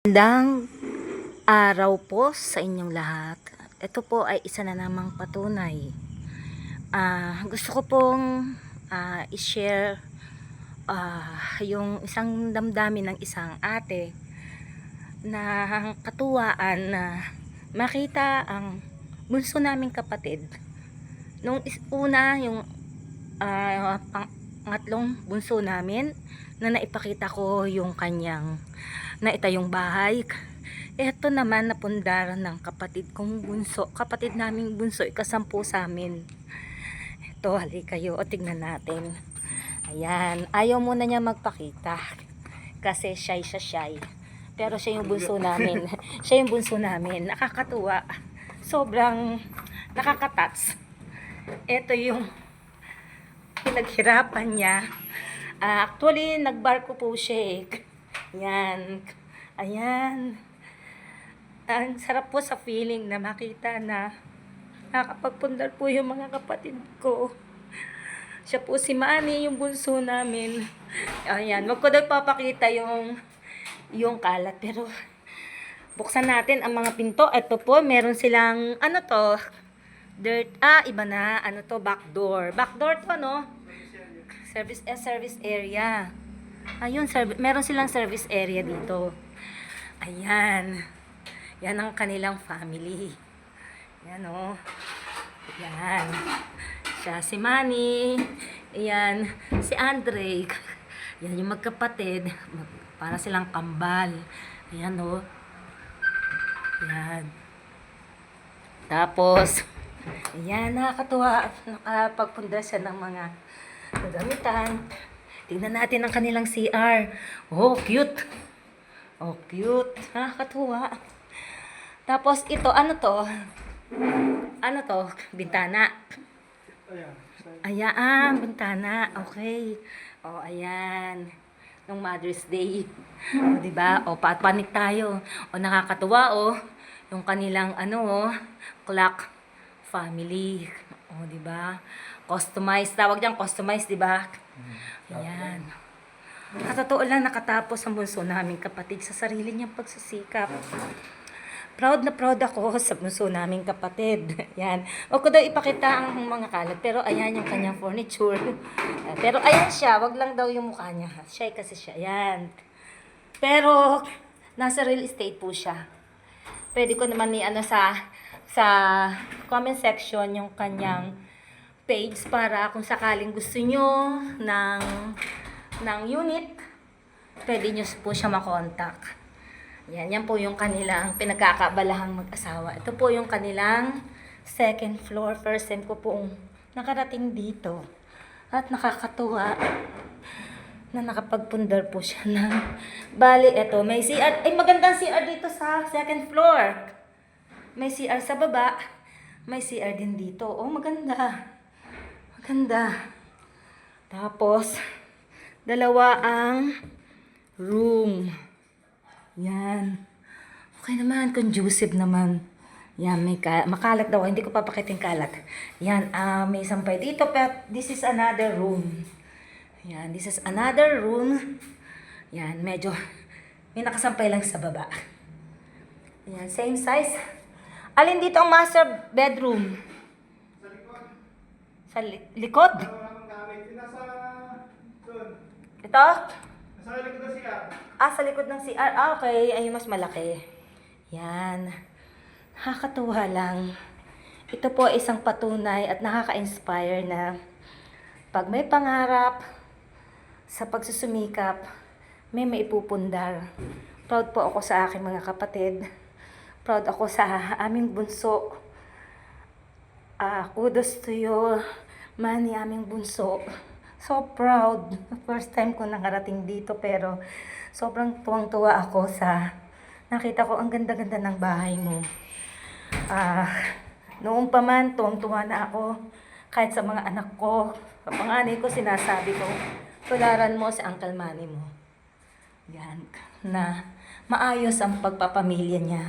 Magandang araw po sa inyong lahat. Ito po ay isa na namang patunay. Gusto ko pong i-share yung isang damdamin ng isang ate na katuwaan na makita ang bunso naming kapatid. Nung una, yung pangatlong bunso namin na naipakita ko yung kanyang naitayong bahay. Ito naman napundar ng kapatid kong bunso, kapatid naming bunso, ikasampu sa amin. Ito, halika kayo, o tignan natin. Ayan, ayaw muna niya magpakita kasi shy. Pero siya yung bunso namin. Siya yung bunso namin. Nakakatuwa. Sobrang nakakatats. Ito yung pinaghirapan niya. Actually, nagbarko po siya. Yan. Ayan. Ang sarap po sa feeling na makita na nakakapagpundar po yung mga kapatid ko. Siya po si Manny, yung bunso namin. Ayan. Wag ko daw papakita yung kalat. Pero buksan natin ang mga pinto. Ito po, meron silang, ano to? Dirt. Iba na. Ano to? Backdoor. Backdoor to, no? Service area. Ayun, meron silang service area dito. Ayan. Yan ang kanilang family. Yan, oh. Yan. Siya si Manny. Ayan. Si Andre. Yan yung magkapatid. Para silang kambal. Ayan, oh. Yan. Tapos, ayan, nakakatuwa. Nakapagpundar siya ng mga gagamitan. Tingnan natin ang kanilang CR. Oh, cute. Oh, cute. Nakakatuwa. Tapos, ito, ano to? Ano to? Bintana. Ayan, bintana. Okay. Oh, ayan. Nung Mother's Day. O, diba? O, panik tayo. O, nakakatuwa, o. Yung kanilang, clock family. O, diba? Customized. Tawag dyan, customized, diba? Ayan. Katotoo lang nakatapos ang bunso naming kapatid sa sarili niyang pagsisikap. Proud na proud ako sa bunso naming kapatid. Ayan. Huwag ko daw ipakita ang mga kalat. Pero ayan yung kanyang furniture. Pero ayan siya. Wag lang daw yung mukha niya. Shy kasi siya. Ayan. Pero nasa real estate po siya. Pwede ko naman sa comment section yung kanyang page para kung sakaling gusto nyo ng unit, pwede nyo po siya makontak. Yan po yung kanilang pinagkakabalahang mag-asawa. Ito po yung kanilang second floor. First time ko pong nakarating dito. At nakakatuwa na nakapagpundar po siya ng bali. Ito, may CR. Ay, magandang CR dito sa second floor. May CR sa baba. May CR din dito. Oh, maganda. Maganda. Tapos, dalawa ang room. Yan. Okay naman, conducive naman. Yan, may makalat daw. Hindi ko papakita yung kalat. Yan, may sampay dito. Pero this is another room. Yan, this is another room. Yan, medyo may nakasampay lang sa baba. Yan, same size. Alin dito ang master bedroom? Sa likod? Ito? Sa likod ng CR. Sa likod ng CR. Okay. Ayun, mas malaki. Yan. Nakakatuwa lang. Ito po isang patunay at nakaka-inspire na pag may pangarap sa pagsusumikap, may maipupundar. Proud po ako sa aking mga kapatid. Proud ako sa aming bunso. Kudos to you, Manny, aming bunso. So proud. First time ko nakarating dito pero sobrang tuwang-tuwa ako sa nakita ko ang ganda-ganda ng bahay mo. Noong pa man, tuwang-tuwa na ako. Kahit sa mga anak ko, sa panganay ko, sinasabi ko, tularan mo si Uncle Manny mo. Yan. Na maayos ang pagpapamilya niya.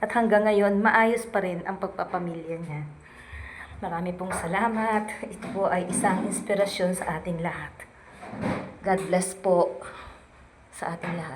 At hanggang ngayon, maayos pa rin ang pagpapamilya niya. Marami pong salamat. Ito po ay isang inspirasyon sa ating lahat. God bless po sa ating lahat.